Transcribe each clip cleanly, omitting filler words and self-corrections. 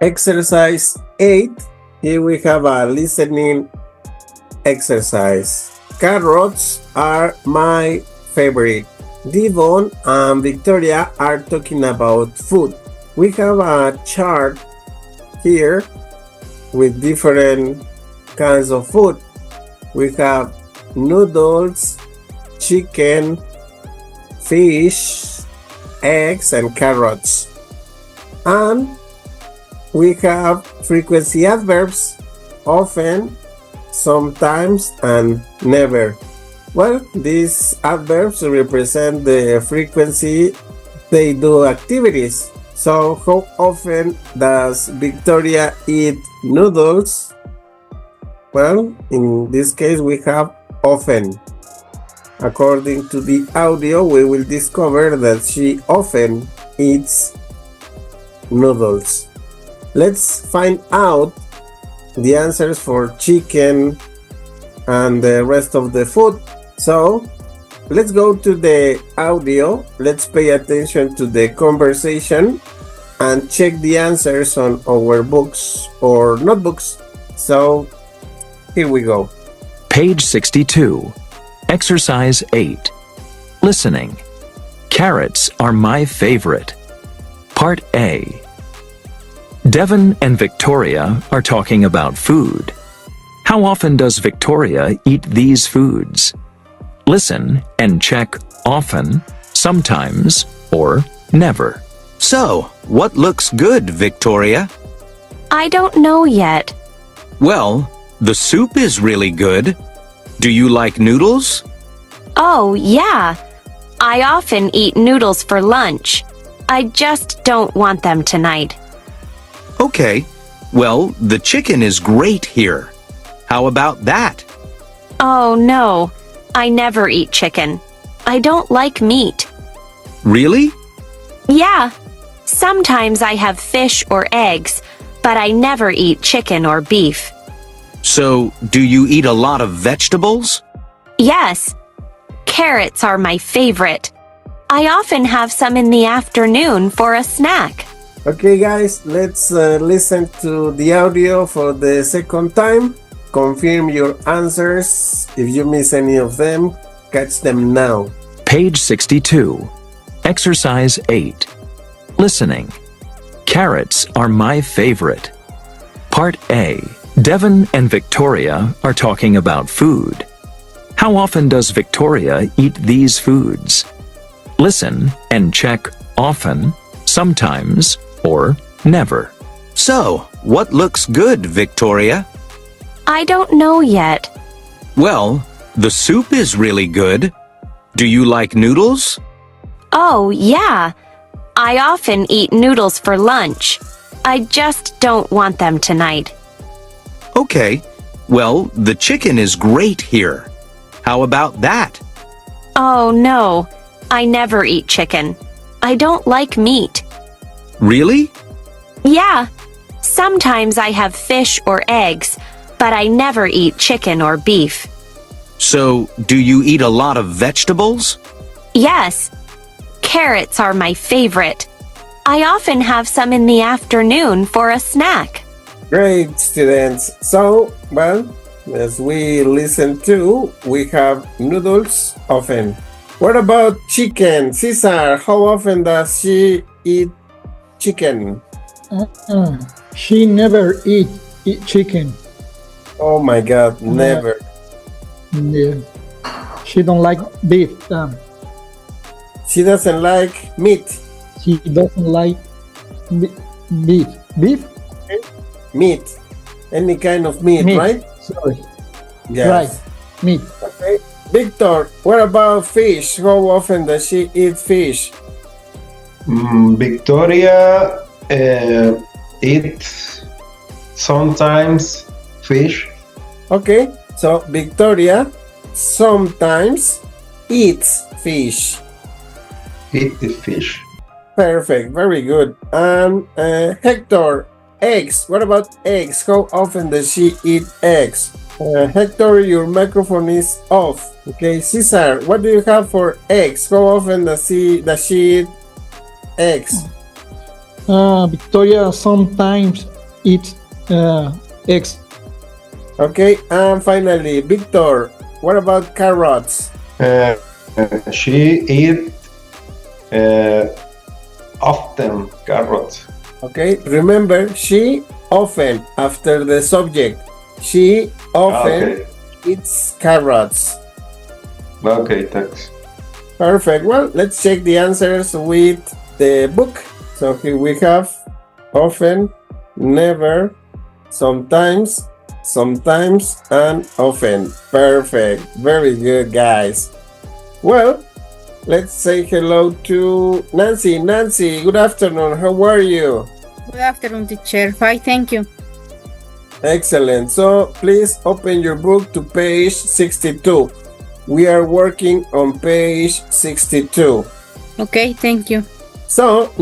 Exercise 8. Here we have a listening exercise. Carrots are my favorite. Devon and Victoria are talking about food. We have a chart here with different kinds of food. We have noodles, chicken, fish, eggs, and carrots. And we have frequency adverbs: often, sometimes, and never. Well, these adverbs represent the frequency they do activities. So, how often does Victoria eat noodles? Well, in this case, we have often. According to the audio, we will discover that she often eats noodles. Let's find out the answers for chicken and the rest of the food. So, let's go to the audio. Let's pay attention to the conversation and check the answers on our books or notebooks. So, here we go. Page 62. Exercise 8. Listening. Carrots are my favorite. Part A. Devon and Victoria are talking about food. How often does Victoria eat these foods? Listen and check often, sometimes, or never. So, what looks good, Victoria? I don't know yet. Well, the soup is really good. Do you like noodles? Oh, yeah. I often eat noodles for lunch. I just don't want them tonight. Okay. Well, the chicken is great here. How about that? Oh, no. I never eat chicken. I don't like meat. Really? Yeah. Sometimes I have fish or eggs, but I never eat chicken or beef. So, do you eat a lot of vegetables? Yes. Carrots are my favorite. I often have some in the afternoon for a snack. Okay, guys, let's listen to the audio for the second time. Confirm your answers. If you miss any of them, catch them now. Page 62. Exercise 8. Listening. Carrots are my favorite. Part A. Devon and Victoria are talking about food. How often does Victoria eat these foods? Listen and check often, sometimes, or never. So, what looks good, Victoria? I don't know yet. Well, the soup is really good. Do you like noodles? Oh, yeah. I often eat noodles for lunch. I just don't want them tonight. Okay. Well, the chicken is great here. How about that? Oh, no. I never eat chicken. I don't like meat. Really? Yeah. Sometimes I have fish or eggs, but I never eat chicken or beef. So, do you eat a lot of vegetables? Yes. Carrots are my favorite. I often have some in the afternoon for a snack. Great, students. So, well, as we listen to, we have noodles often. What about chicken? Cesar, how often does she eat chicken? She never eat chicken. Oh my God, never. Yeah. She don't like beef. She doesn't like meat. She doesn't like beef. Beef? Meat. Any kind of meat, right? Sorry. Yes. Right. Meat. Okay. Victor, what about fish? How often does she eat fish? Victoria eats sometimes fish. Okay, so Victoria sometimes eats fish. Eat the fish. Perfect, very good. And Hector, eggs. What about eggs? How often does she eat eggs? Hector, your microphone is off. Okay, Cesar, what do you have for eggs? How often does she eat eggs? Victoria sometimes eat eggs. Okay, and finally, Victor, what about carrots? She eat often carrots. Okay, remember, she often, after the subject, she often Okay. eats carrots. Okay, thanks. Perfect. Well, let's check the answers with the book. So here we have often, never, sometimes, and often. Perfect. Very good, guys. Well, let's say hello to Nancy. Nancy, good afternoon. How are you? Good afternoon, teacher. Fine, thank you. Excellent. So please open your book to page 62. We are working on page 62. Okay, thank you. So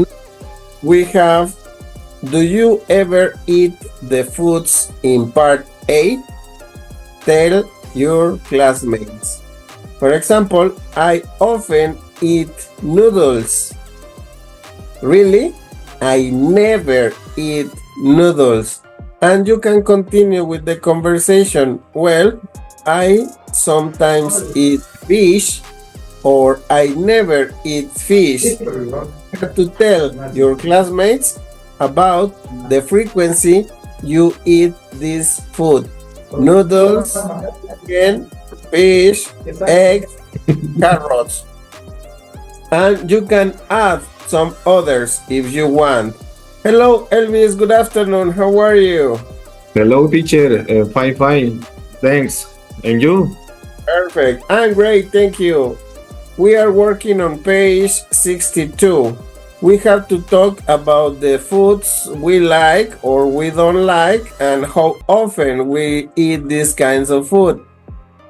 we have, do you ever eat the foods in part A? Tell your classmates. For example, I often eat noodles. Really? I never eat noodles. And you can continue with the conversation. Well, I sometimes eat fish, or I never eat fish. You have to tell your classmates about the frequency you eat this food. Noodles, chicken, fish, eggs, carrots. And you can add some others if you want. Hello, Elvis. Good afternoon. How are you? Hello, teacher. Fine, fine. Thanks. And you? Perfect. I'm great. Thank you. We are working on page 62. We have to talk about the foods we like or we don't like and how often we eat these kinds of food.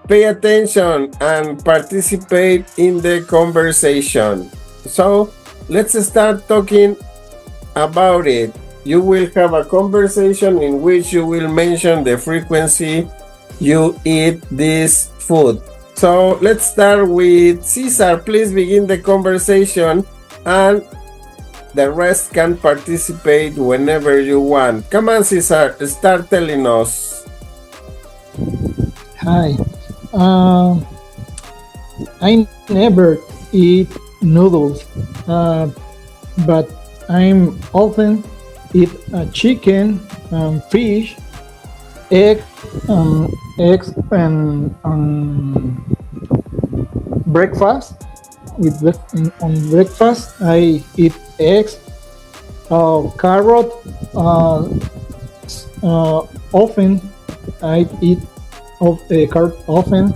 Pay attention and participate in the conversation. So let's start talking about it. You will have a conversation in which you will mention the frequency you eat this food. So let's start with Cesar. Please begin the conversation and the rest can participate whenever you want. Come on, Cesar, start telling us. Hi. I never eat noodles, but I'm often eat chicken, fish, eggs, and breakfast. On breakfast, I eat eggs, carrot. Often, I eat carrot often,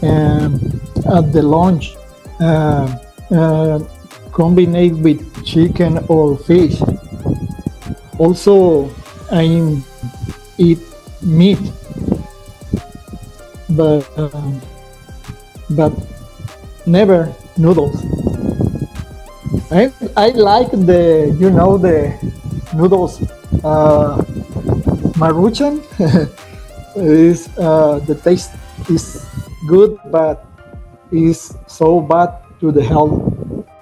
and at the lunch, combined with chicken or fish. Also, I eat meat, but never noodles. I like the noodles Maruchan. Is the taste is good, but is so bad to the health.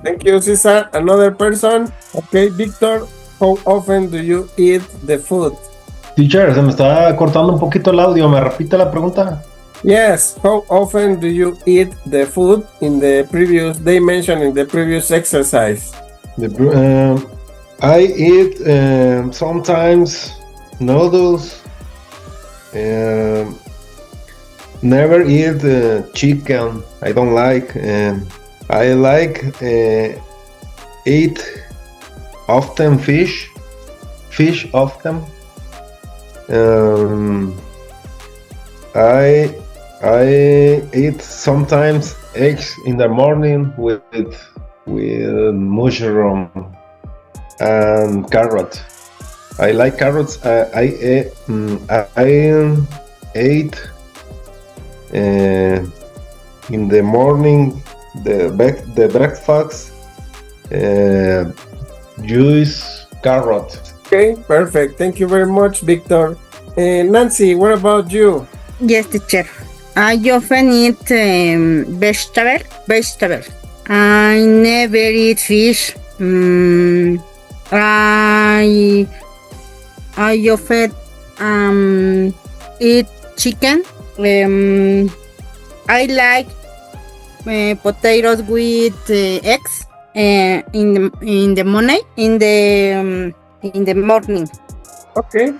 Thank you, Cesar. Another person. Okay, Victor, how often do you eat the food? Teacher, se me está cortando un poquito el audio. ¿Me repite la pregunta? Yes, how often do you eat the food in the previous, they mentioned in the previous exercise? I eat sometimes noodles. Never eat chicken. I don't like. I like eat often fish often. I eat sometimes eggs in the morning with mushroom and carrot. I like carrots. I ate in the morning the breakfast juice carrot. Okay, perfect. Thank you very much, Victor. Nancy, what about you? Yes, teacher. I often eat vegetable. I never eat fish. I I often eat chicken. I like potatoes with eggs in the morning. Okay.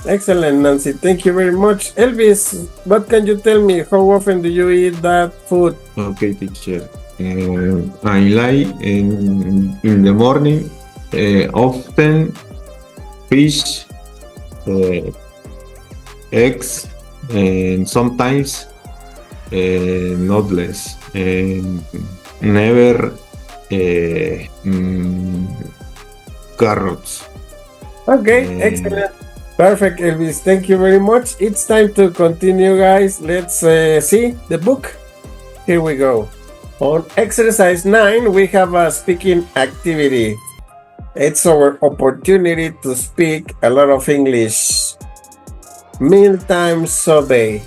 Excellent, Nancy. Thank you very much. Elvis, what can you tell me? How often do you eat that food? Okay, teacher. I like in the morning often fish, eggs, and sometimes not less. And never carrots. Okay, excellent. Perfect, Elvis. Thank you very much. It's time to continue, guys. Let's see the book. Here we go. On exercise 9, we have a speaking activity. It's our opportunity to speak a lot of English. Mealtime survey.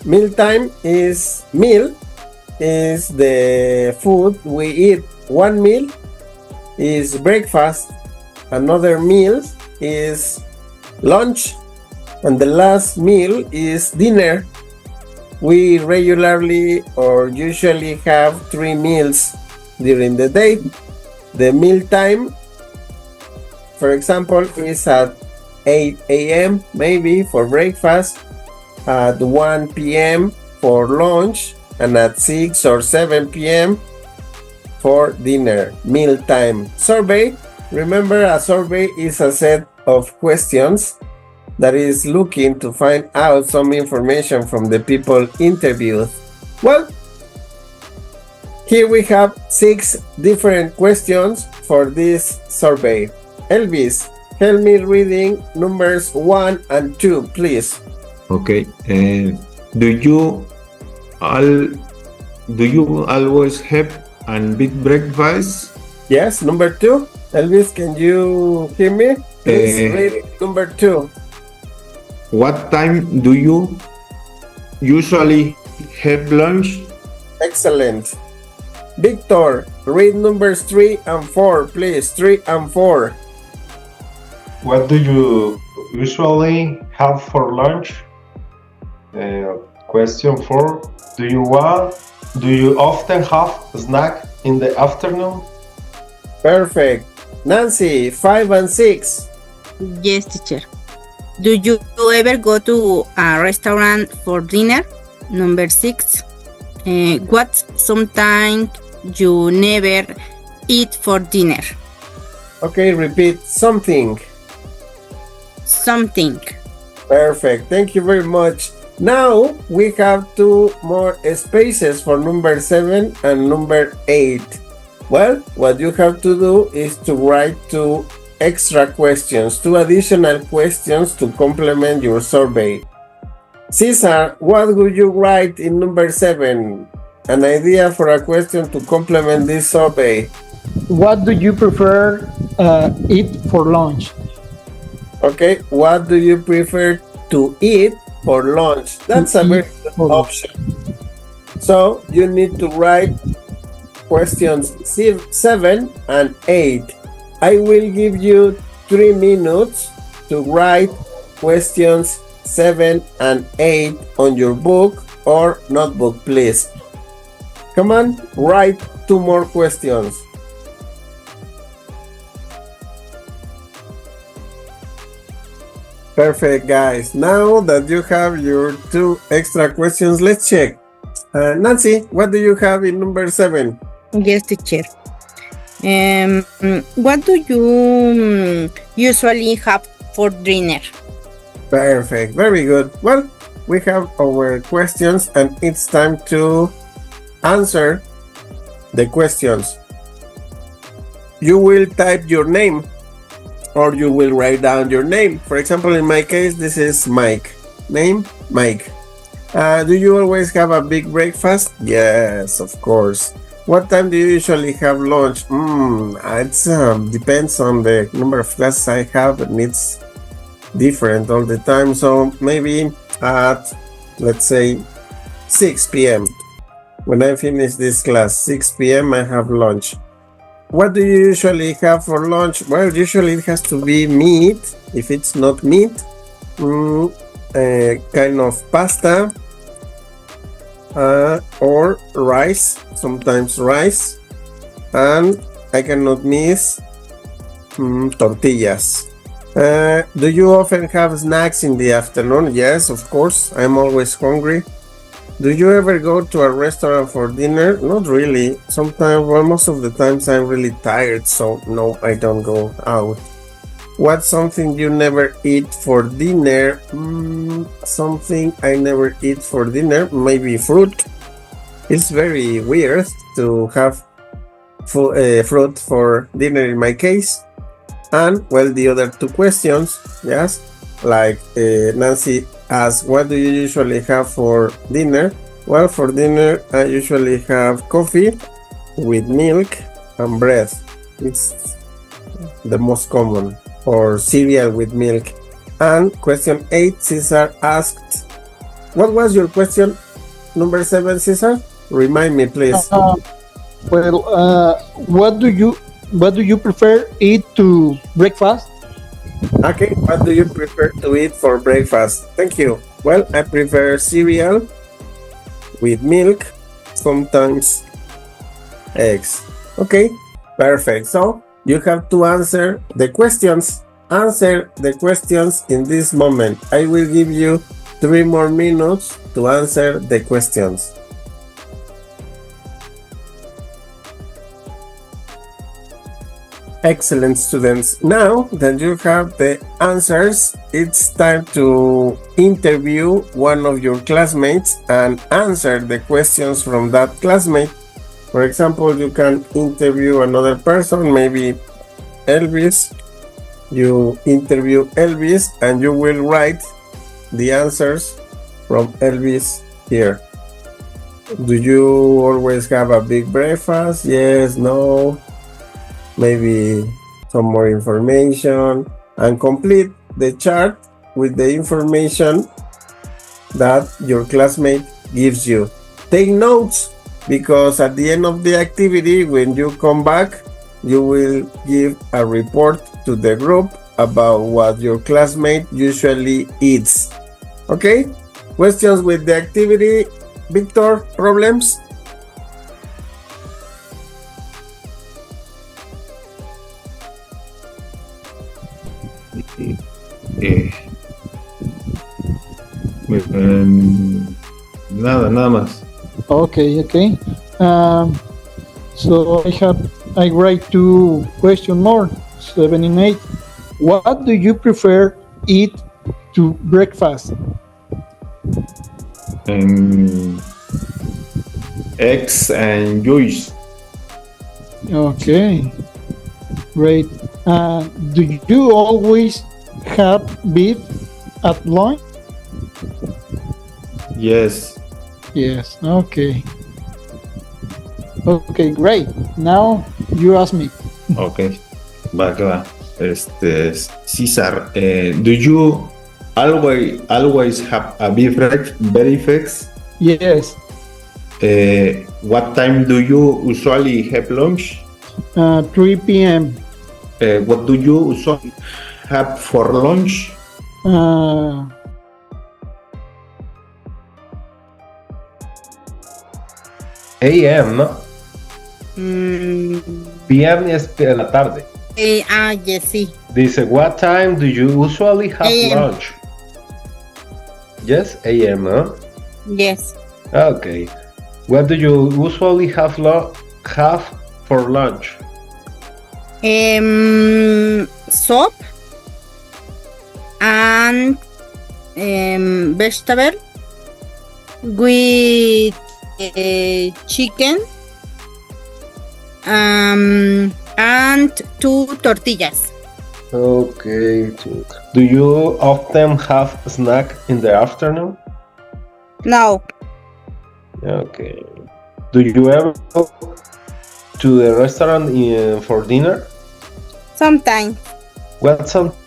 Meal is the food we eat. One meal is breakfast. Another meal is lunch, and the last meal is dinner. We regularly or usually have 3 meals during the day. The meal time, for example, is at 8 a.m. maybe for breakfast, at 1 p.m. for lunch, and at 6 or 7 p.m. for dinner. Mealtime. Survey. Remember, a survey is a set of questions that is looking to find out some information from the people interviewed. Well, here we have 6 different questions for this survey. Elvis, help me reading numbers 1 and 2, please. Okay. And do you always have a big breakfast? Yes, number 2. Elvis, can you hear me? Please read number 2. What time do you usually have lunch? Excellent. Victor, read numbers 3 and 4, please. 3 and 4. What do you usually have for lunch? Question 4. Do you often have a snack in the afternoon? Perfect. Nancy, 5 and 6. Yes, teacher. Do you ever go to a restaurant for dinner? Number 6. What's something you never eat for dinner? Okay, repeat something. Something. Perfect. Thank you very much. Now we have 2 more spaces for number 7 and number 8. Well, what you have to do is to write 2 extra questions, 2 additional questions to complement your survey. Cesar, what would you write in number 7? An idea for a question to complement this survey. What do you prefer eat for lunch? Okay, what do you prefer to eat for lunch? That's a very good option. So you need to write questions 7 and 8. I will give you 3 minutes to write questions 7 and 8 on your book or notebook, please. Come on, write 2 more questions. Perfect, guys. Now that you have your 2 extra questions, let's check. Nancy, what do you have in number 7? Yes, teacher. What do you usually have for dinner? Perfect, very good. Well, we have our questions and it's time to answer the questions. You will type your name or you will write down your name. For example, in my case, this is Mike. Name, Mike. Do you always have a big breakfast? Yes, of course. What time do you usually have lunch? It depends on the number of classes I have, and it's different all the time. So maybe at, let's say, 6 p.m. When I finish this class, 6 p.m. I have lunch. what do you usually have for lunch? Well, usually it has to be meat. If it's not meat, kind of pasta or rice, sometimes rice. And I cannot miss tortillas. Do you often have snacks in the afternoon? Yes, of course. I'm always hungry. Do you ever go to a restaurant for dinner? Not really. Sometimes, well, most of the times I'm really tired, so no, I don't go out. What's something you never eat for dinner? Something I never eat for dinner? Maybe fruit. It's very weird to have fruit for dinner in my case. And, well, the other two questions, yes, like Nancy asked, what do you usually have for dinner? Well, for dinner, I usually have coffee with milk and bread. It's the most common, or cereal with milk. And question 8, Cesar asked, what was your question number 7, Cesar? Remind me, please. What do you prefer eat to breakfast? Okay, what do you prefer to eat for breakfast? Thank you. Well, I prefer cereal with milk, sometimes eggs. Okay, perfect. So you have to answer the questions. Answer the questions in this moment. I will give you 3 more minutes to answer the questions. Excellent, students. Now that you have the answers, it's time to interview one of your classmates and answer the questions from that classmate. For example, you can interview another person, maybe Elvis. You interview Elvis and you will write the answers from Elvis here. Do you always have a big breakfast? Yes, no. Maybe some more information, and complete the chart with the information that your classmate gives you. Take notes, because at the end of the activity, when you come back, you will give a report to the group about what your classmate usually eats. Okay? Questions with the activity? Victor, problems? Nada más. Okay. So I write 2 question more, 7 and 8. What do you prefer eat to breakfast? Eggs and juice. Okay, great. Do you always have beef at lunch? Yes. Yes, okay. Okay, great. Now you ask me. Okay. Va, que va. Cesar, do you always have a beef very fix? Yes. What time do you usually have lunch? 3 p.m. What do you usually have for lunch? AM, ¿no? PM es de la tarde. Yes, sí. Dice, what time do you usually have AM. lunch? Yes, AM, ¿no? Yes. Okay. What do you usually have for lunch? Soup and vegetable with chicken and 2 tortillas. Okay. Do you often have a snack in the afternoon? No. Okay. Do you ever go to the restaurant for dinner? Sometimes. What's something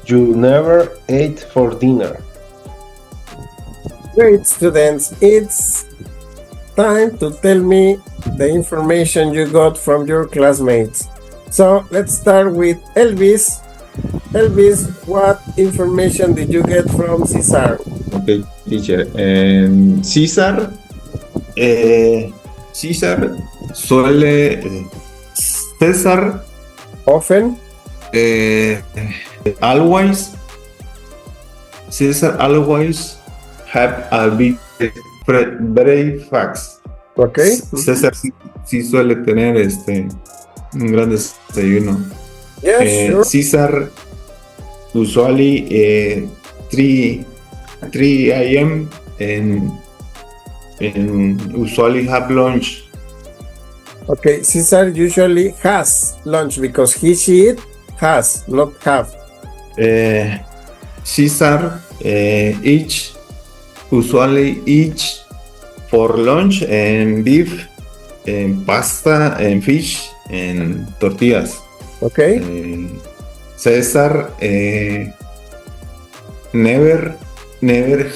you never ate for dinner? Great, students. It's time to tell me the information you got from your classmates. So let's start with Elvis. Elvis, what information did you get from Cesar? Okay, teacher. César, César suele, César, Often? always, César always have a big breakfast. Okay. César sí suele tener un gran desayuno. Yeah, sure. César usually 3 a.m. and usually have lunch. Okay, Cesar usually has lunch because she has, not have. César usually eats for lunch and beef and pasta and fish and tortillas. Okay. César never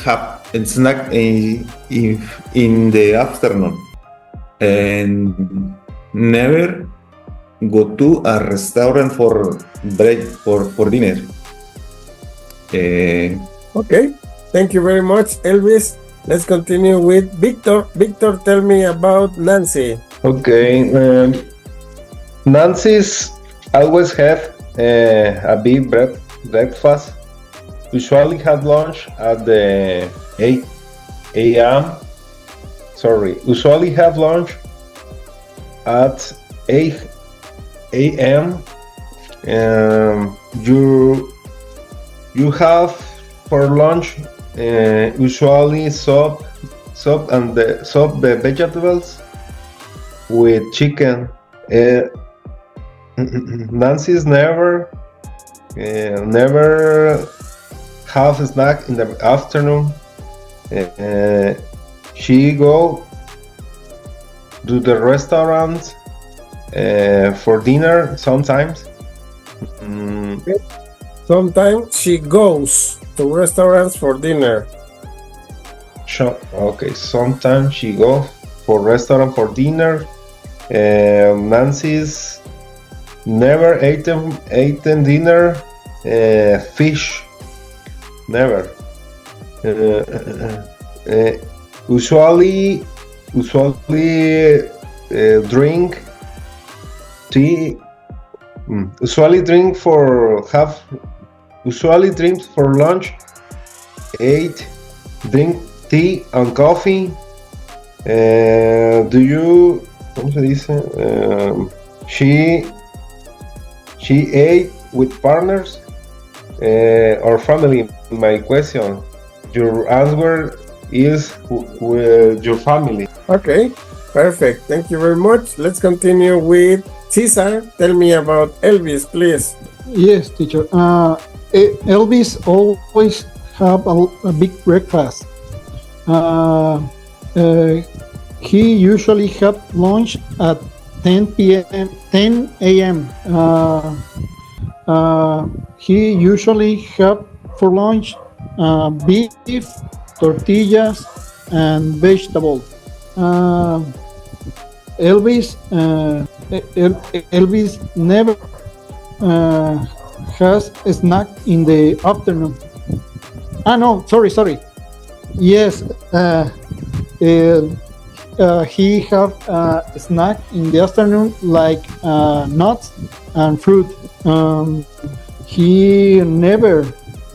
have a snack in the afternoon and never go to a restaurant for dinner. Okay. Thank you very much, Elvis. Let's continue with Victor. Victor, tell me about Nancy. Okay. Nancy's always have a big breakfast. Usually have lunch at the 8 a.m. Sorry. Usually have lunch at 8 a.m. You have for lunch usually soup and the vegetables with chicken. Nancy's never have a snack in the afternoon. She go to the restaurant for dinner sometimes. Sometimes she goes to restaurants for dinner. Okay, sometimes she go for restaurant for dinner. Nancy's never eaten dinner fish. Never. Usually drink tea. Usually drink for lunch. Drink tea and coffee. Do you? ¿Cómo se dice? She ate with partners or family. My question. Your answer is with your family. Okay, perfect. Thank you very much. Let's continue with Cesar. Tell me about Elvis, please. Yes, teacher. Elvis always have a big breakfast. He usually have lunch at 10 a.m. He usually have for lunch beef, tortillas, and vegetables. Elvis never has a snack in the afternoon. No, sorry. Yes, he have a snack in the afternoon like nuts and fruit. He never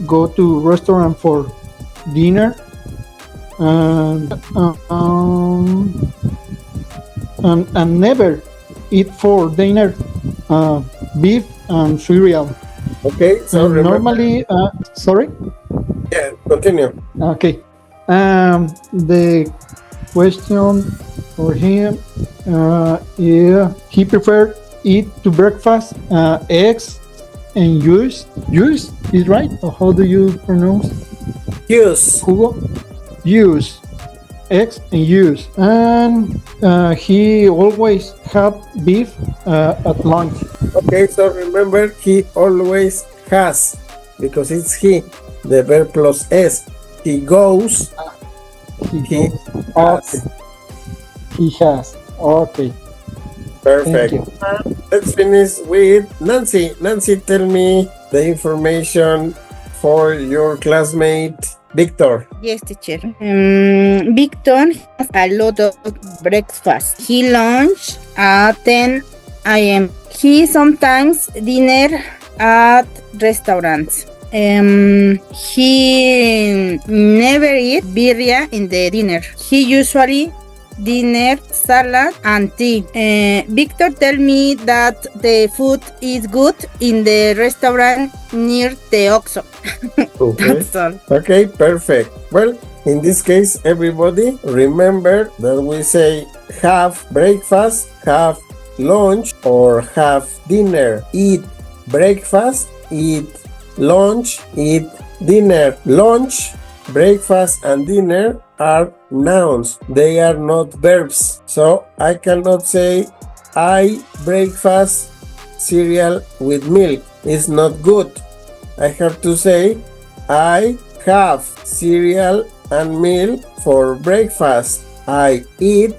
go to restaurant for dinner. And never eat for dinner beef and cereal. Okay, so normally, sorry? Yeah, continue. Okay. The question for him, yeah, he preferred eat to breakfast eggs and juice. Juice is right? Or how do you pronounce? Juice. Jugo? Juice. Eggs and juice. And he always have beef at lunch. Okay, so remember, he always has, because it's he, the verb plus s. He goes. He has. He has. Okay. Perfect. Thank you. let's finish with Nancy. Nancy, tell me the information for your classmate Victor. Yes, teacher. Victor has a lot of breakfast. He lunch at 10 a.m. He sometimes dinner at restaurants. He never eat birria in the dinner. He usually dinner, salad, and tea. Victor tell me that the food is good in the restaurant near the Oxxo. Okay. That's all. Okay, perfect. Well, in this case, everybody remember that we say have breakfast, have lunch, or have dinner. Eat breakfast, eat lunch, eat dinner. Lunch, breakfast, and dinner are nouns. They are not verbs. So I cannot say I breakfast cereal with milk. It's not good. I have to say I have cereal and milk for breakfast. I eat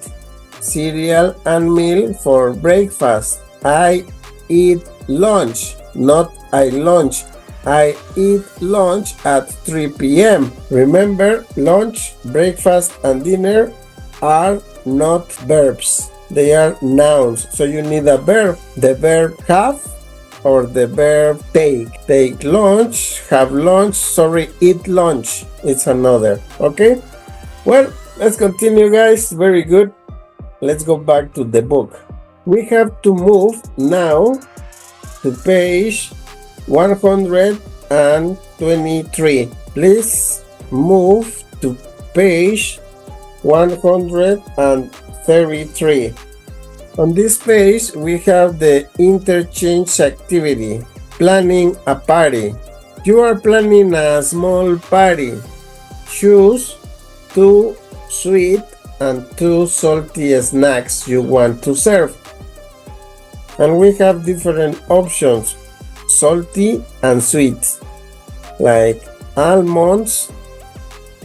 cereal and milk for breakfast. I eat lunch, not I lunch. I eat lunch at 3 p.m. Remember, lunch, breakfast, and dinner are not verbs. They are nouns. So you need a verb. The verb have or the verb take. Take lunch, have lunch, eat lunch. It's another. Okay? Well, let's continue, guys. Very good. Let's go back to the book. We have to move now to page 123. Please move to page 133. On this page, we have the interchange activity, planning a party. You are planning a small party. Choose 2 sweet and 2 salty snacks you want to serve. And we have different options, salty and sweet, like almonds,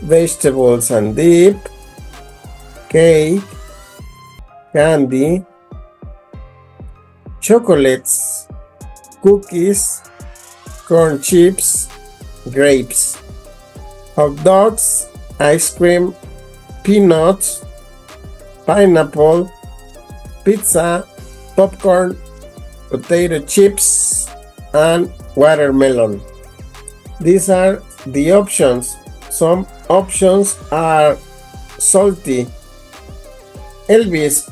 vegetables and dip, cake, candy, chocolates, cookies, corn chips, grapes, hot dogs, ice cream, peanuts, pineapple, pizza, popcorn, potato chips, and watermelon. These are the options. Some options are salty. Elvis,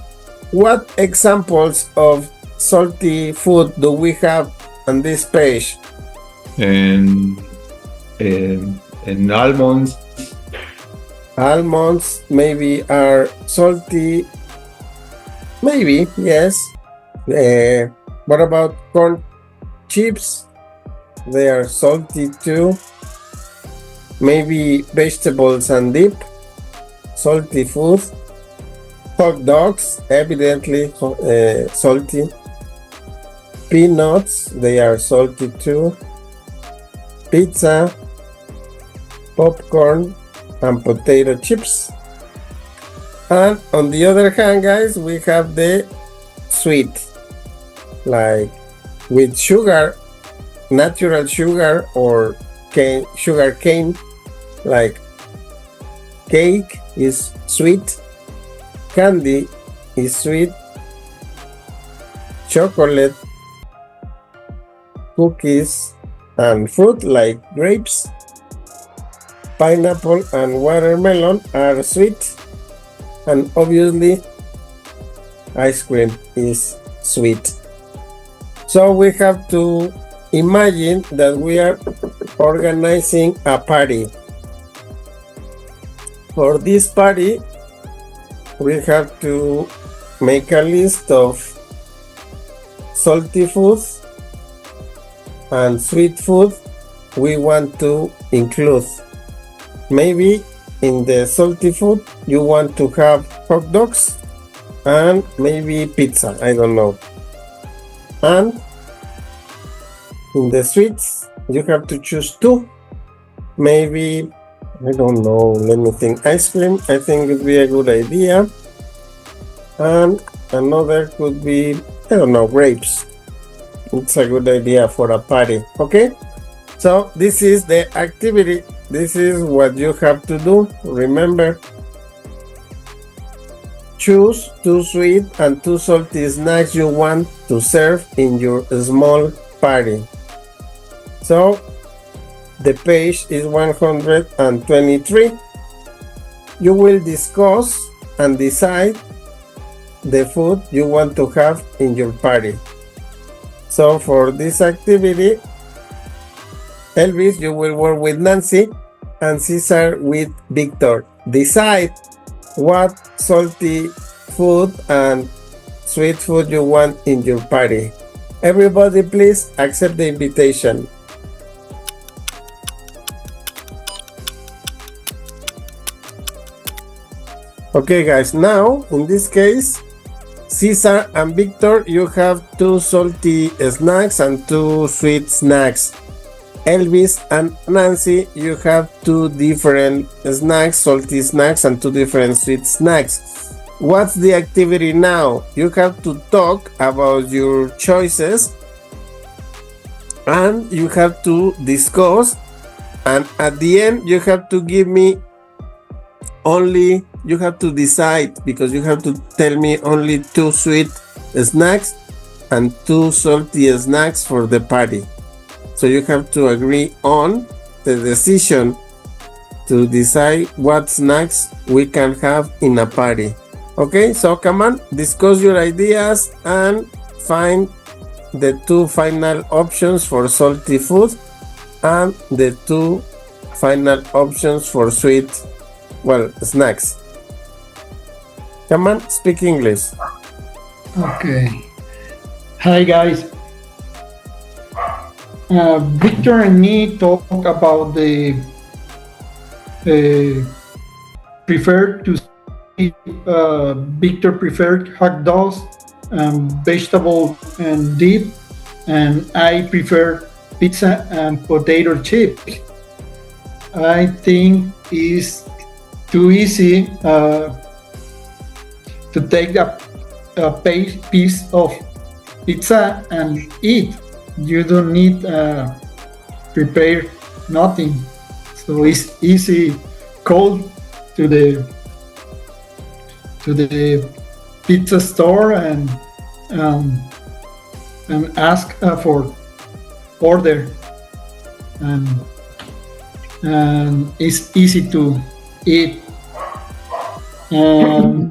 what examples of salty food do we have on this page? And almonds. Almonds maybe are salty. Maybe, yes. What about corn chips? They are salty too. Maybe vegetables and dip, salty food. Hot dogs, evidently salty. Peanuts, they are salty too. Pizza, popcorn, and potato chips. And on the other hand, guys, we have the sweet, like with sugar, natural sugar or sugar cane, like cake is sweet, candy is sweet, chocolate, cookies, and fruit like grapes, pineapple, and watermelon are sweet, and obviously ice cream is sweet. So we have to imagine that we are organizing a party. For this party, we have to make a list of salty foods and sweet food we want to include. Maybe in the salty food you want to have hot dogs and maybe pizza, I don't know. And in the sweets you have to choose 2. Maybe, I don't know, let me think, ice cream I think would be a good idea. And another could be I don't know, grapes. It's a good idea for a party. Okay? So this is the activity. This is what you have to do. Remember, choose 2 sweet and 2 salty snacks you want to serve in your small party. So the page is 123. You will discuss and decide the food you want to have in your party. So for this activity, Elvis, you will work with Nancy, and Cesar with Victor. Decide what salty food and sweet food you want in your party. Everybody, please accept the invitation. Okay, guys, now in this case, Cesar and Victor, you have 2 salty snacks and 2 sweet snacks. Elvis and Nancy, you have 2 different snacks, salty snacks, and 2 different sweet snacks. What's the activity now? You have to talk about your choices, and you have to discuss, and at the end you have to give me only, you have to decide, because you have to tell me only 2 sweet snacks and 2 salty snacks for the party. So you have to agree on the decision to decide what snacks we can have in a party. Okay, so come on, discuss your ideas and find the 2 final options for salty food and the 2 final options for sweet, snacks. Come on, speak English. Okay. Hi, guys. Victor and me talk about the preferred to see, Victor preferred hot dogs, vegetable and dip, and I prefer pizza and potato chips. I think it's too easy to take a piece of pizza and eat. You don't need prepare nothing, so it's easy. Call to the pizza store and ask for order, and it's easy to eat. For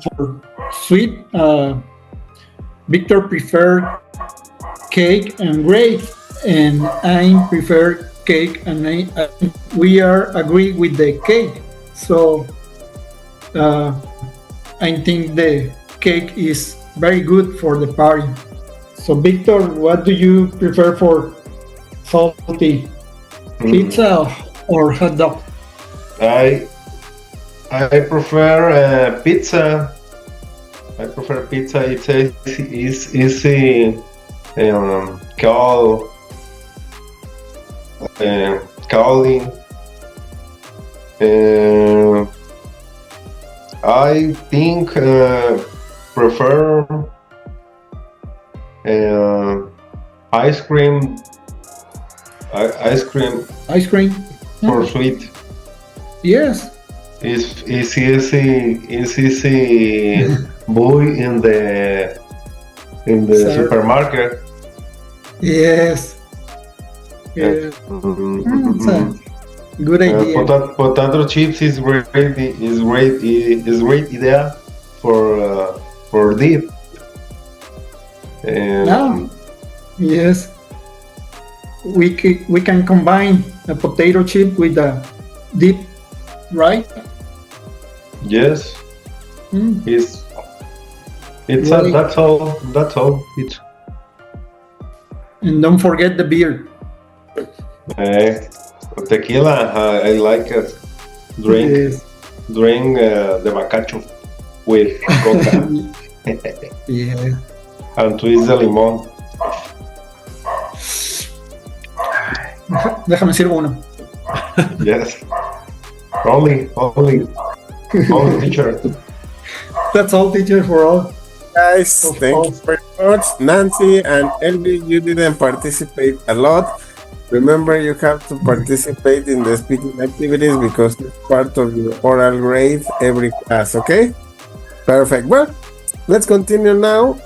sweet, Victor preferred cake and grape, and I prefer cake, and we are agree with the cake. So I think the cake is very good for the party. So Victor, what do you prefer for salty? Pizza or hot dog? I prefer pizza. I prefer pizza. It's easy. Calling. I think prefer ice cream. Ice cream for sweet. Yes. It's easy buy in the supermarket. Yes. Yeah. It's a good idea. Potato chips is great idea for dip. Yes. We can combine a potato chip with a dip, right? Yes. It's Right. that's all. It's And don't forget the beer. tequila. I like it. Drink the bacacho with coca Yeah. and twist the limon. Déjame decir uno. Yes. Only teacher. That's all, teacher, for all. guys. Thank you very much. Nancy and Elvi, you didn't participate a lot. Remember, you have to participate in the speaking activities because it's part of your oral grade every class, okay? Perfect. Well, let's continue now.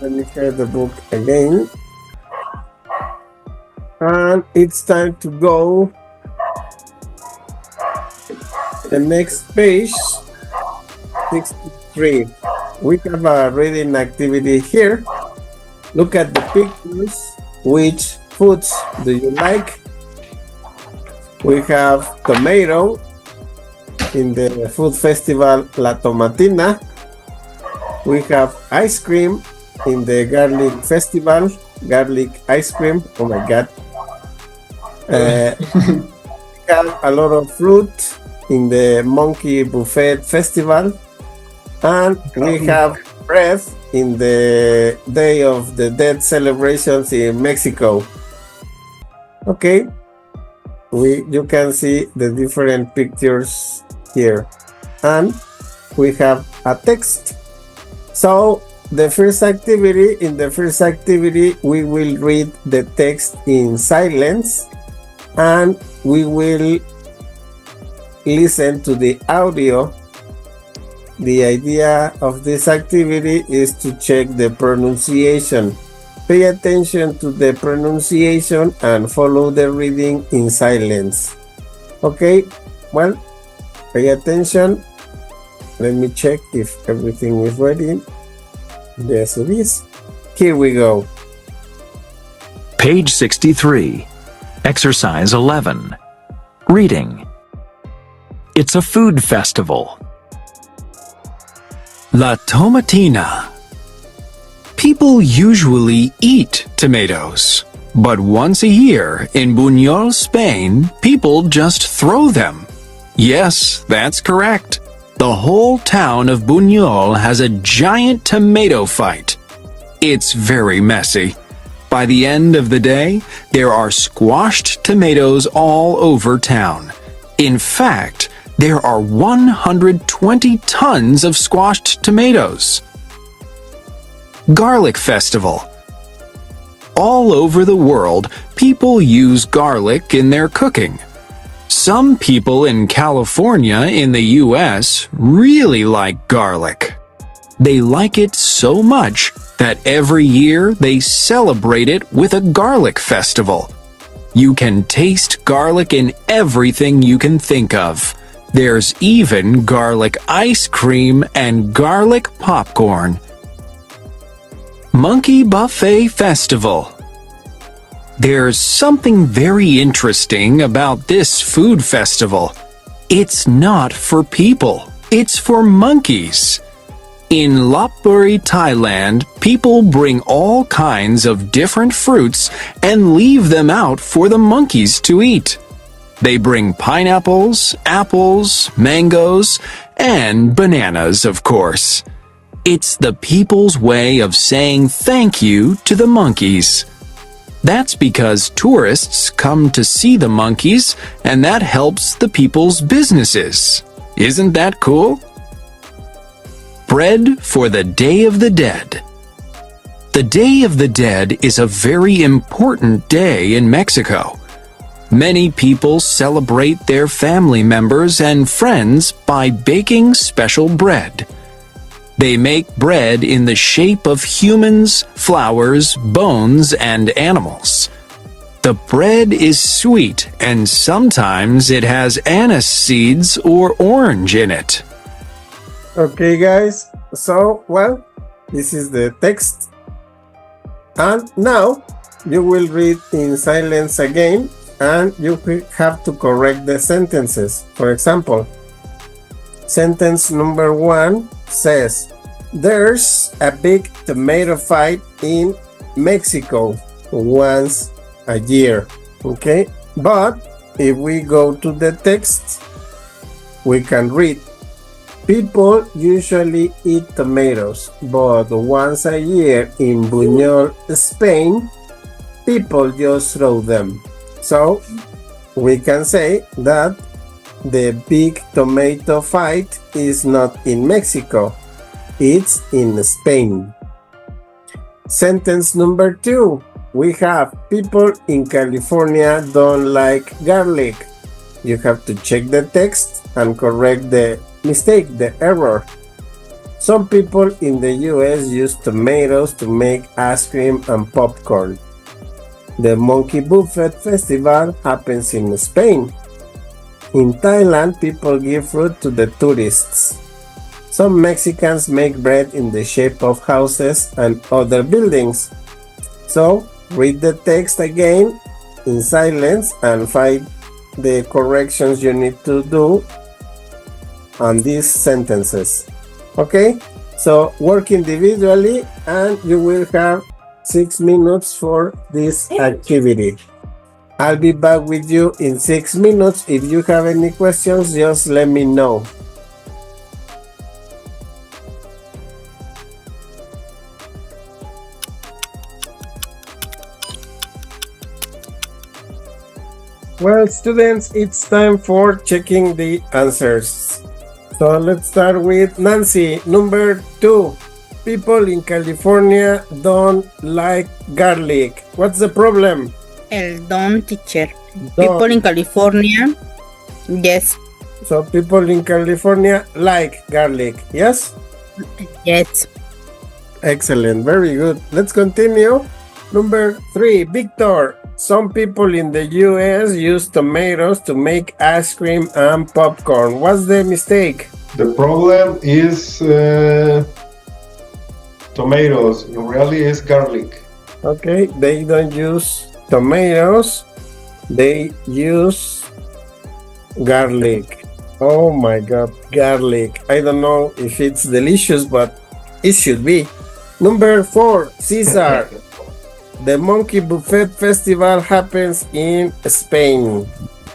Let me share the book again. And it's time to go the next page, 63. We have a reading activity here. Look at the pictures. Which foods do you like? We have tomato in the food festival La Tomatina. We have ice cream in the garlic festival, garlic ice cream. Oh my god. We have a lot of fruit in the monkey buffet festival, and we have bread in the Day of the Dead celebrations in Mexico. Okay, you can see the different pictures here, and we have a text. So in the first activity we will read the text in silence, and we will listen to the audio. The idea of this activity is to check the pronunciation. Pay attention to the pronunciation and follow the reading in silence. Okay, well, pay attention. Let me check if everything is ready. Yes, it is. Here we go. Page 63. Exercise 11. Reading. It's a food festival. La Tomatina. People usually eat tomatoes, but once a year in Buñol, Spain, people just throw them. Yes, that's correct. The whole town of Buñol has a giant tomato fight. It's very messy. By the end of the day, there are squashed tomatoes all over town. In fact, there are 120 tons of squashed tomatoes. Garlic Festival. All over the world, people use garlic in their cooking. Some people in California in the US really like garlic. They like it so much that every year they celebrate it with a garlic festival. You can taste garlic in everything you can think of. There's even garlic ice cream and garlic popcorn. Monkey Buffet Festival. There's something very interesting about this food festival. It's not for people, it's for monkeys. In Lopburi, Thailand, people bring all kinds of different fruits and leave them out for the monkeys to eat. They bring pineapples, apples, mangoes, and bananas, of course. It's the people's way of saying thank you to the monkeys. That's because tourists come to see the monkeys, and that helps the people's businesses. Isn't that cool? Bread for the Day of the Dead. The Day of the Dead is a very important day in Mexico. Many people celebrate their family members and friends by baking special bread. They make bread in the shape of humans, flowers, bones, and animals. The bread is sweet, and sometimes it has anise seeds or orange in it. Okay, guys. So, well, this is the text. And now you will read in silence again, and you have to correct the sentences. For example, sentence number 1 says, there's a big tomato fight in Mexico once a year. Okay, but if we go to the text, we can read, people usually eat tomatoes, but once a year in Buñol, Spain, people just throw them. So we can say that the big tomato fight is not in Mexico. It's in Spain. Sentence number 2. We have people in California don't like garlic. You have to check the text and correct the mistake, the error. Some people in the US use tomatoes to make ice cream and popcorn. The Monkey Buffet Festival happens in Spain. In Thailand, people give fruit to the tourists. Some Mexicans make bread in the shape of houses and other buildings. So, read the text again in silence and find the corrections you need to do on these sentences. Okay? So, work individually and you will have 6 minutes for this activity. I'll be back with you in 6 minutes. If you have any questions, just let me know. Well, students, it's time for checking the answers. So let's start with Nancy. Number 2. People in California don't like garlic. What's the problem? El don, teacher. People in California, yes. So people in California like garlic, yes? Yes. Excellent, very good. Let's continue. Number 3, Victor. Some people in the US use tomatoes to make ice cream and popcorn. What's the mistake? The problem is tomatoes. It really is garlic. Okay, they don't use tomatoes. They use garlic. Oh my God, garlic. I don't know if it's delicious, but it should be. Number 4, Cesar. The Monkey Buffet Festival happens in Spain.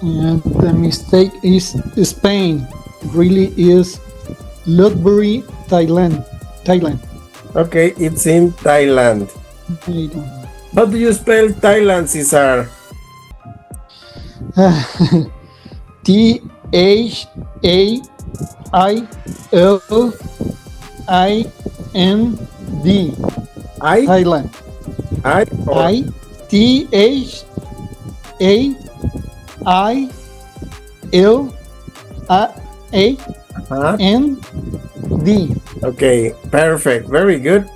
And the mistake is Spain. Really is Ludbury, Thailand. Okay, it's in Thailand. How do you spell Thailand, Cesar? THAILIND. Thailand. THAILAND. Okay, perfect. Very good.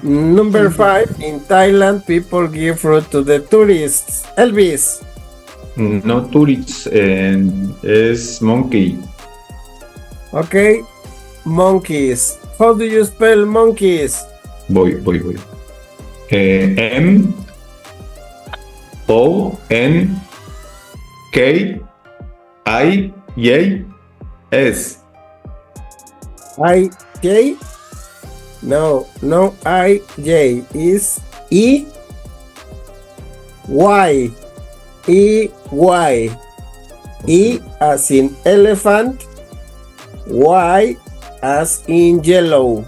Number 5, in Thailand, people give fruit to the tourists. Elvis. No tourists, es monkey. Okay, monkeys. How do you spell monkeys? Voy. MONKIJS. I-J? No I-J. Is E-Y. E-Y. E as in elephant. Y as in yellow.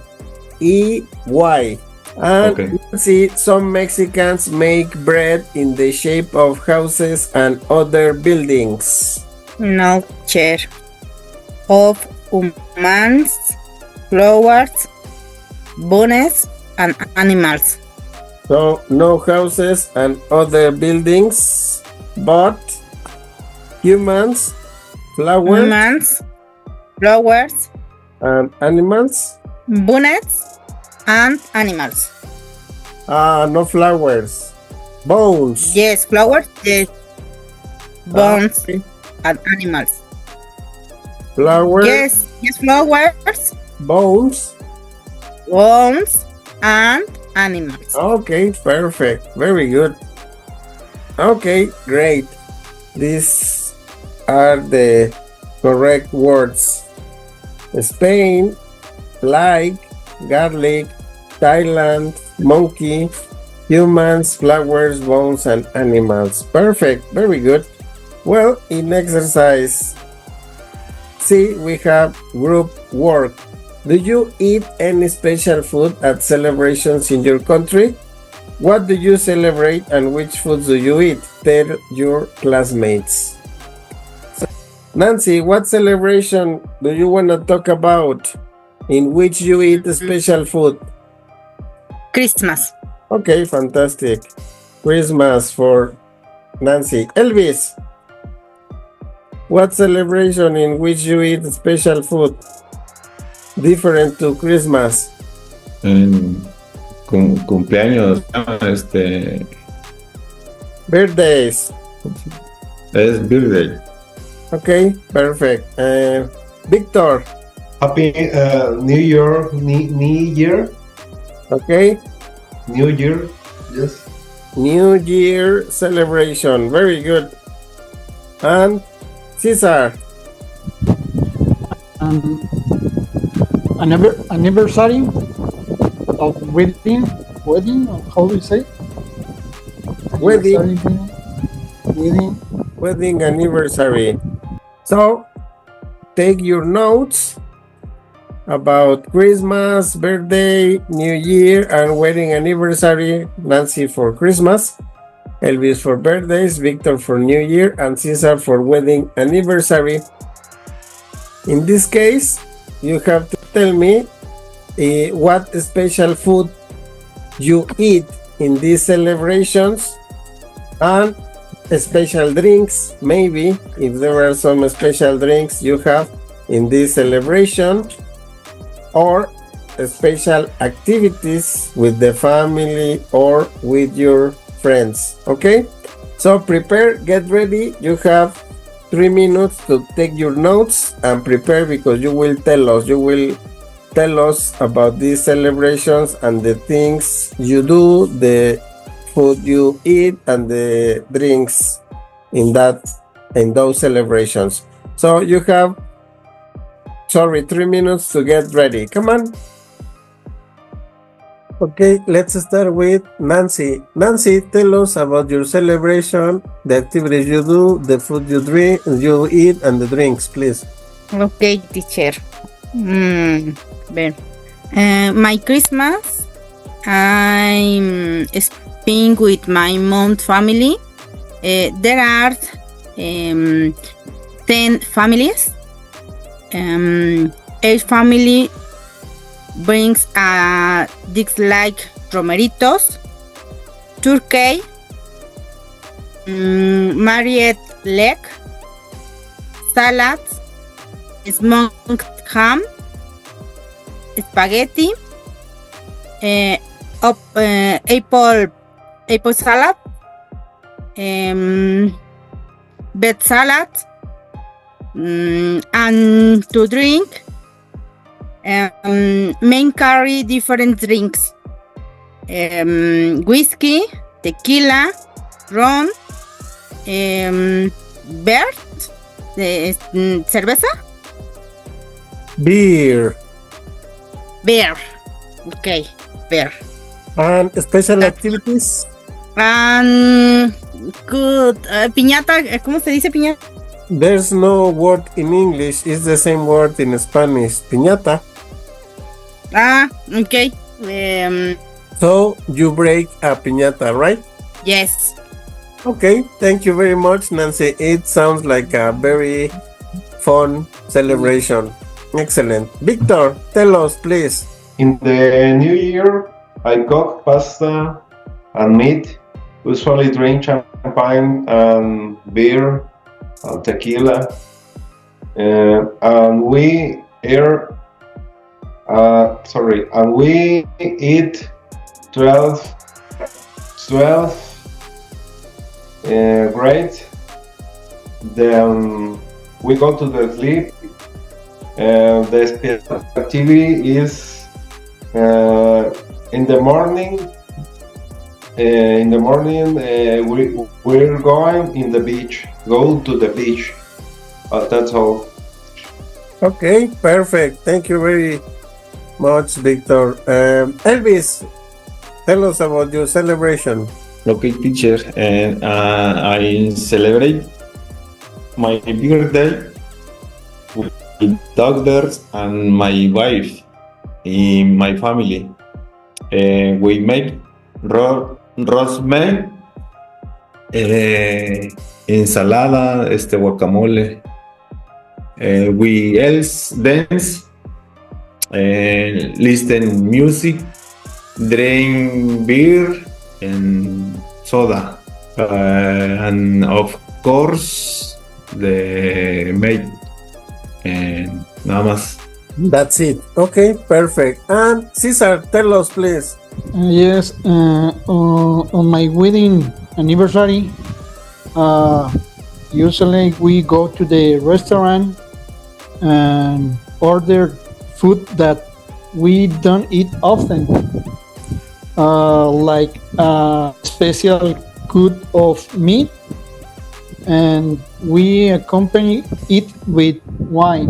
E-Y. And Okay. see, some Mexicans make bread in the shape of houses and other buildings. No, chair. Of humans, flowers, bones, and animals. So, no houses and other buildings, but humans, flowers, and animals. Bones, and animals. No flowers. Bones. Yes, flowers, yes. Bones Okay. and animals. Flowers. Yes, flowers, Bones. bones, and animals. Okay, perfect. Very good. Okay, great. These are the correct words. Spain, like, garlic, Thailand, monkey, humans, flowers, bones, and animals. Perfect. Very good. Well, in exercise C, we have group work. Do you eat any special food at celebrations in your country? What do you celebrate and which foods do you eat? Tell your classmates. Nancy, what celebration do you want to talk about in which you eat special food. Christmas. Okay, fantastic. Christmas for Nancy. Elvis, what celebration in which you eat special food different to Christmas? Cumpleaños, Birthdays. es birthday. Okay, perfect. Victor. Happy New Year, New Year, Okay, New Year. Yes. New Year celebration. Very good. And Cesar. Anniversary of wedding, how do you say? Wedding. Wedding. Wedding anniversary. So, take your notes about Christmas, birthday, New Year, and wedding anniversary. Nancy for Christmas, Elvis for birthdays, Victor for New Year, and Cesar for wedding anniversary. In this case, you have to tell me what special food you eat in these celebrations and special drinks, maybe if there are some special drinks you have in this celebration, or special activities with the family or with your friends. Okay, so prepare, get ready. You have 3 minutes to take your notes and prepare, because you will tell us about these celebrations and the things you do, the food you eat, and the drinks in those celebrations. So you have 3 minutes to get ready. Come on. Okay, let's start with Nancy. Nancy, tell us about your celebration, the activities you do, the food you eat, and the drinks, please. Okay, teacher. My Christmas, I'm spending with my mom family. There are 10 families. Each family brings things like romeritos, turkey, married leg, salads, smoked ham, spaghetti, apple salad, bed salad, and to drink, main carry different drinks, whiskey, tequila, rum, beer, cerveza, Beer. Okay, beer. And special activities? And good, piñata, ¿cómo se dice piñata? There's no word in English, it's the same word in Spanish, piñata. Okay. So you break a piñata, right? Yes. Okay, thank you very much, Nancy. It sounds like a very fun celebration. Excellent. Victor, tell us, please. In the New Year, I cook pasta and meat. Usually drink champagne and beer and tequila. And we eat 12 great. Then we go to the sleep. The special activity is in the morning. We're going in the beach. Go to the beach. That's all. Okay, perfect. Thank you very much, Victor. Elvis, tell us about your celebration. Okay, teacher, and I celebrate my birthday with daughters and my wife in my family. We make roast meat, ensalada, guacamole. We else dance listen music, drink beer and soda, and of course the mate. And nada más. That's it. Okay, perfect. And Cesar, tell us, please. Yes, on my wedding anniversary, usually we go to the restaurant and order food that we don't eat often, like a special cut of meat, and we accompany it with wine.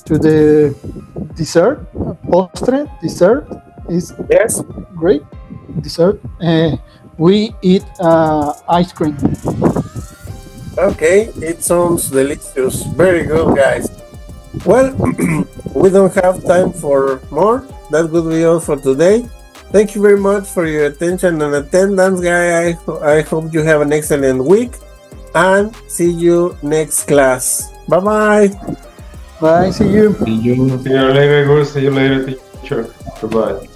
To the dessert, postre, dessert is Yes. great. Dessert, we eat ice cream. Okay, it sounds delicious. Very good, guys. Well, we don't have time for more. That would be all for today. Thank you very much for your attention and attendance, guys. I hope you have an excellent week and see you next class. Bye-bye. Bye, see you. See you. See you later, guys. See you later, teacher. Goodbye.